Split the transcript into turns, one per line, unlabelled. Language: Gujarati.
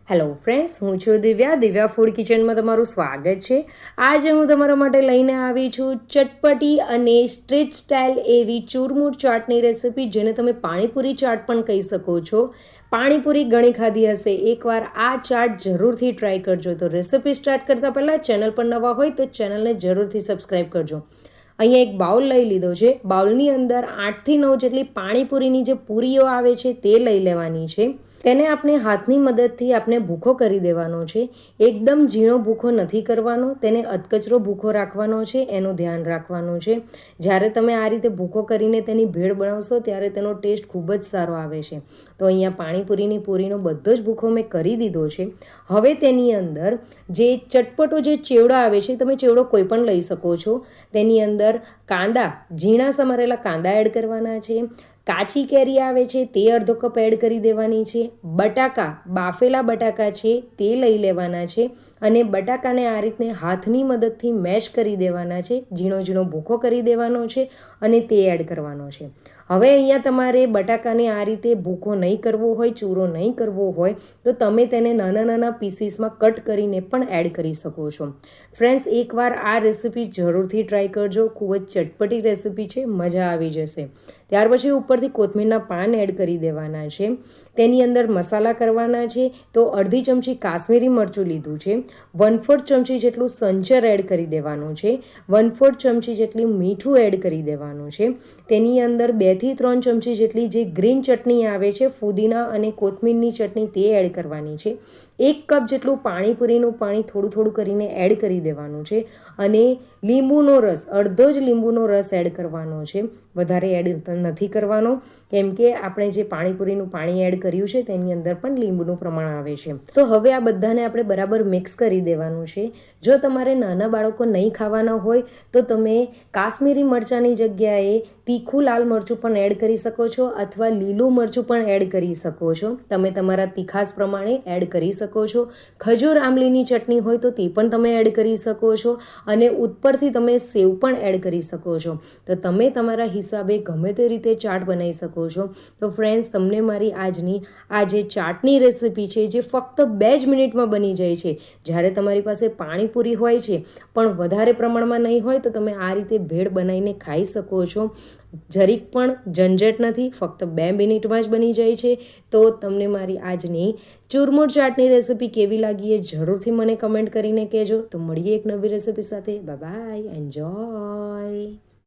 હેલો ફ્રેન્ડ્સ, હું છું દિવ્યા ફૂડ કિચનમાં તમારું સ્વાગત છે। આજે હું તમારા માટે લઈને આવી છું ચટપટી અને સ્ટ્રીટ સ્ટાઇલ એવી ચૂરમૂર ચાટની રેસિપી, જેને તમે પાણીપુરી ચાટ પણ કહી શકો છો। પાણીપુરી ઘણી ખાધી હશે, એકવાર આ ચાટ જરૂરથી ટ્રાય કરજો। તો રેસિપી સ્ટાર્ટ કરતાં પહેલાં ચેનલ પર નવા હોય તો ચેનલને જરૂરથી સબસ્ક્રાઈબ કરજો। અહીંયા એક બાઉલ લઈ લીધો છે। બાઉલની અંદર 8 થી 9 જેટલી પાણીપુરીની જે પૂરીઓ આવે છે તે લઈ લેવાની છે। તેને આપણે હાથની મદદથી આપણે ભૂખો કરી દેવાનો છે। એકદમ ઝીણો ભૂખો નથી કરવાનો, તેને અધકચરો ભૂખો રાખવાનો છે, એનું ધ્યાન રાખવાનું છે। જ્યારે તમે આ રીતે ભૂખો કરીને તેની ભેળ બનાવશો ત્યારે તેનો ટેસ્ટ ખૂબ જ સારો આવે છે। તો અહીંયા પાણીપુરીની પૂરીનો બધો જ ભૂખો મેં કરી દીધો છે। હવે તેની અંદર જે ચટપટો જે ચેવડો આવે છે, તમે ચેવડો કોઈ પણ લઈ શકો છો। તેની અંદર કાંદા, ઝીણા સમારેલા કાંદા એડ કરવાના છે। કાચી કેરી આવે છે તે અડધો કપ એડ કરી દેવાની છે। બટાકા, બાફેલા બટાકા છે તે લઈ લેવાના છે અને બટાકાને આ રીતને હાથની મદદથી મેશ કરી દેવાના છે, ઝીણો ઝીણો ભૂખો કરી દેવાનો છે અને તે એડ કરવાનો છે। હવે અહીંયા તમારે બટાકાને આ રીતે ભૂખો નહીં કરવો હોય, ચૂરો નહીં કરવો હોય તો તમે તેને નાના નાના પીસીસમાં કટ કરીને પણ એડ કરી શકો છો। ફ્રેન્ડ્સ, એકવાર આ રેસિપી જરૂરથી ટ્રાય કરજો, ખૂબ જ ચટપટી રેસિપી છે, મજા આવી જશે। ત્યાર પછી ઉપરથી કોથમીરના પાન એડ કરી દેવાના છે। તેની અંદર મસાલા કરવાના છે, તો અડધી ચમચી કાશ્મીરી મરચું લીધું છે, 1/4 ચમચી જેટલું સંચર એડ કરી દેવાનું છે, 1/4 ચમચી જેટલી મીઠું એડ કરી દેવાનું છે। તેની અંદર 2 થી 3 ચમચી જેટલી જે ગ્રીન ચટણી આવે છે, ફુદીના અને કોથમીરની ચટણી, તે એડ કરવાની છે। 1 કપ જેટલું પાણીપુરીનું પાણી થોડું થોડું કરીને એડ કરી દેવાનું છે અને લીંબુનો રસ, અડધો જ લીંબુનો રસ એડ કરવાનો છે, વધારે એડ નથી કરવાનો, કેમ કે આપણે જે પાણીપુરીનું પાણી એડ કર્યું છે તેની અંદર પણ લીંબુનું પ્રમાણ આવે છે। તો હવે આ બધાને આપણે બરાબર મિક્સ કરી દેવાનું છે। જો તમારે નાના બાળકો નહીં ખાવાના હોય તો તમે કાશ્મીરી મરચાંની જગ્યાએ તીખું લાલ મરચું પણ એડ કરી શકો છો અથવા લીલું મરચું પણ એડ કરી શકો છો, તમે તમારા તીખાસ પ્રમાણે એડ કરી શકો છો। ખજૂર આમલીની ચટણી હોય તો તે પણ તમે એડ કરી શકો છો અને ઉપરથી તમે સેવ પણ એડ કરી શકો છો। તો તમે તમારા હિસાબે ગમે તે રીતે ચાટ બનાવી શકો છો। તો ફ્રેન્ડ્સ, તમને મારી આજની આ જે ચાટની રેસિપી છે, જે ફક્ત 2 જ મિનિટમાં બની જાય છે, જ્યારે તમારી પાસે પાણીપુરી હોય છે પણ વધારે પ્રમાણમાં નહીં હોય તો તમે આ રીતે ભેળ બનાવીને ખાઈ શકો છો। જરીક પણ ઝંઝટ નથી, ફક્ત 2 મિનિટમાં જ બની જાય છે। તો તમને મારી આજની ચૂરમૂર ચાટની રેસિપી કેવી લાગી એ જરૂરથી મને કમેન્ટ કરીને કહેજો। તો મળીએ એક નવી રેસિપી સાથે। Bye bye, enjoy.